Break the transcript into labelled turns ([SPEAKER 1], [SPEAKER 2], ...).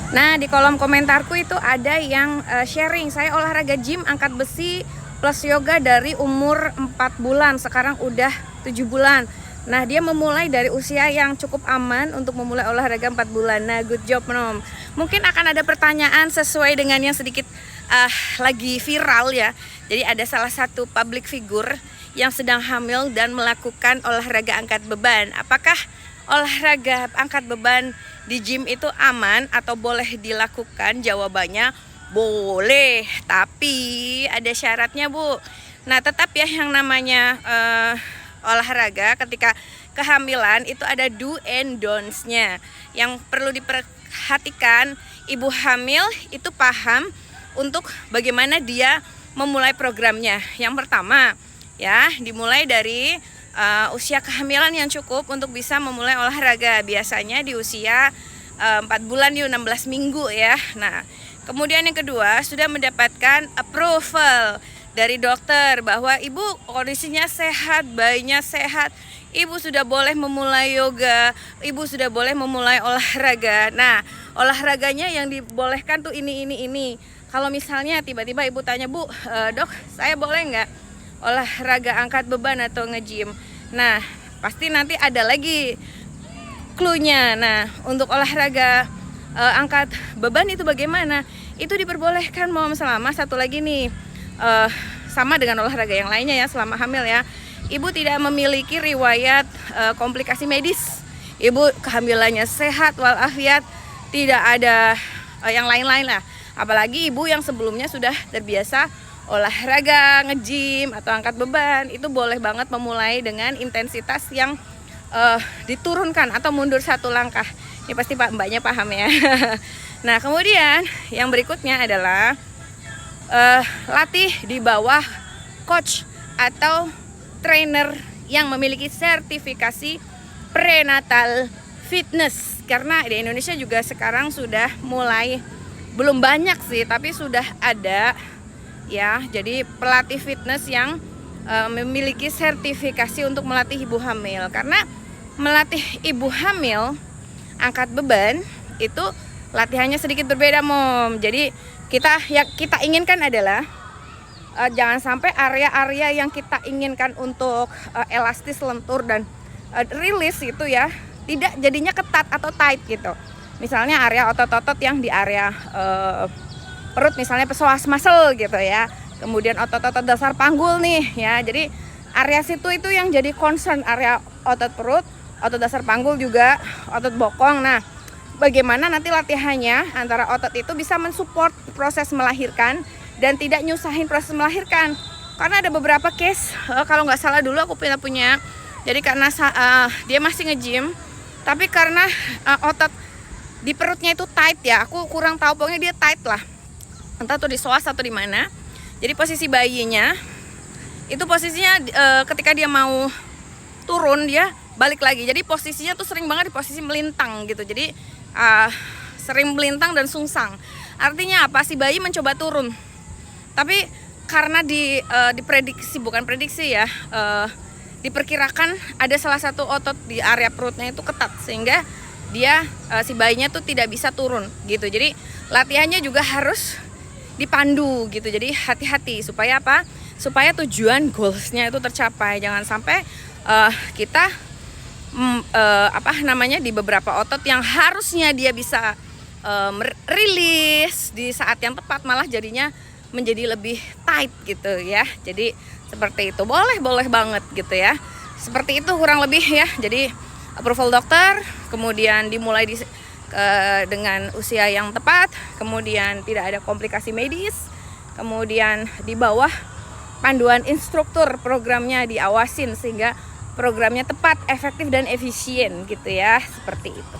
[SPEAKER 1] Nah, di kolom komentarku itu ada yang sharing, saya olahraga gym angkat besi plus yoga dari umur 4 bulan, sekarang udah 7 bulan. Nah, dia memulai dari usia yang cukup aman untuk memulai olahraga 4 bulan. Nah, good job, Nom. Mungkin akan ada pertanyaan sesuai dengan yang sedikit lagi viral ya. Jadi ada salah satu public figure yang sedang hamil dan melakukan olahraga angkat beban. Apakah olahraga angkat beban di gym itu aman atau boleh dilakukan? Jawabannya boleh, tapi ada syaratnya, Bu. Nah, tetap ya yang namanya olahraga ketika kehamilan itu ada do and don'ts-nya. Yang perlu diperhatikan, ibu hamil itu paham untuk bagaimana dia memulai programnya. Yang pertama, ya, dimulai dari usia kehamilan yang cukup untuk bisa memulai olahraga. Biasanya di usia 4 bulan, 16 minggu ya. Nah, kemudian yang kedua, sudah mendapatkan approval dari dokter bahwa ibu kondisinya sehat, bayinya sehat, ibu sudah boleh memulai yoga, ibu sudah boleh memulai olahraga. Nah, olahraganya yang dibolehkan tuh ini. Kalau misalnya tiba-tiba ibu tanya, Bu, dok, saya boleh nggak olahraga angkat beban atau nge-gym? Nah, pasti nanti ada lagi clue-nya. Nah, untuk olahraga angkat beban itu bagaimana? Itu diperbolehkan, Mom, selama satu lagi nih, sama dengan olahraga yang lainnya ya, selama hamil ya, ibu tidak memiliki riwayat komplikasi medis, ibu kehamilannya sehat walafiat, tidak ada yang lain-lain lah. Apalagi ibu yang sebelumnya sudah terbiasa olahraga, nge-gym atau angkat beban, itu boleh banget memulai dengan intensitas yang diturunkan atau mundur satu langkah. Ini pasti Pak Mbaknya paham ya. Nah, kemudian yang berikutnya adalah latih di bawah coach atau trainer yang memiliki sertifikasi prenatal fitness. Karena di Indonesia juga sekarang sudah mulai, belum banyak sih, tapi sudah ada ya, jadi pelatih fitness yang memiliki sertifikasi untuk melatih ibu hamil. Karena melatih ibu hamil angkat beban itu latihannya sedikit berbeda, Mom. Jadi kita inginkan adalah jangan sampai area-area yang kita inginkan untuk elastis, lentur dan rilis itu ya, tidak jadinya ketat atau tight gitu. Misalnya area otot-otot yang di area perut, misalnya psoas muscle gitu ya, kemudian otot-otot dasar panggul nih ya. Jadi area situ itu yang jadi concern, area otot perut, otot dasar panggul juga, otot bokong. Nah, bagaimana nanti latihannya antara otot itu bisa mensupport proses melahirkan dan tidak nyusahin proses melahirkan. Karena ada beberapa case, kalau nggak salah dulu aku punya, jadi karena dia masih nge-gym, tapi karena otot di perutnya itu tight ya, aku kurang tahu, pokoknya dia tight lah, entah tuh di psoas atau di mana. Jadi posisi bayinya itu posisinya ketika dia mau turun dia balik lagi. Jadi posisinya tuh sering banget di posisi melintang gitu. Jadi sering melintang dan sungsang. Artinya apa? Si bayi mencoba turun. Tapi karena diprediksi, bukan prediksi ya, diperkirakan ada salah satu otot di area perutnya itu ketat sehingga dia si bayinya tuh tidak bisa turun gitu. Jadi latihannya juga harus dipandu gitu. Jadi hati-hati supaya apa? Supaya tujuan goalsnya itu tercapai. Jangan sampai kita di beberapa otot yang harusnya dia bisa rilis di saat yang tepat, malah jadinya menjadi lebih tight gitu ya. Jadi seperti itu, boleh banget gitu ya. Seperti itu kurang lebih ya. Jadi approval dokter, kemudian dimulai dengan usia yang tepat, kemudian tidak ada komplikasi medis, kemudian di bawah panduan instruktur, programnya diawasin sehingga programnya tepat, efektif dan efisien gitu ya, seperti itu.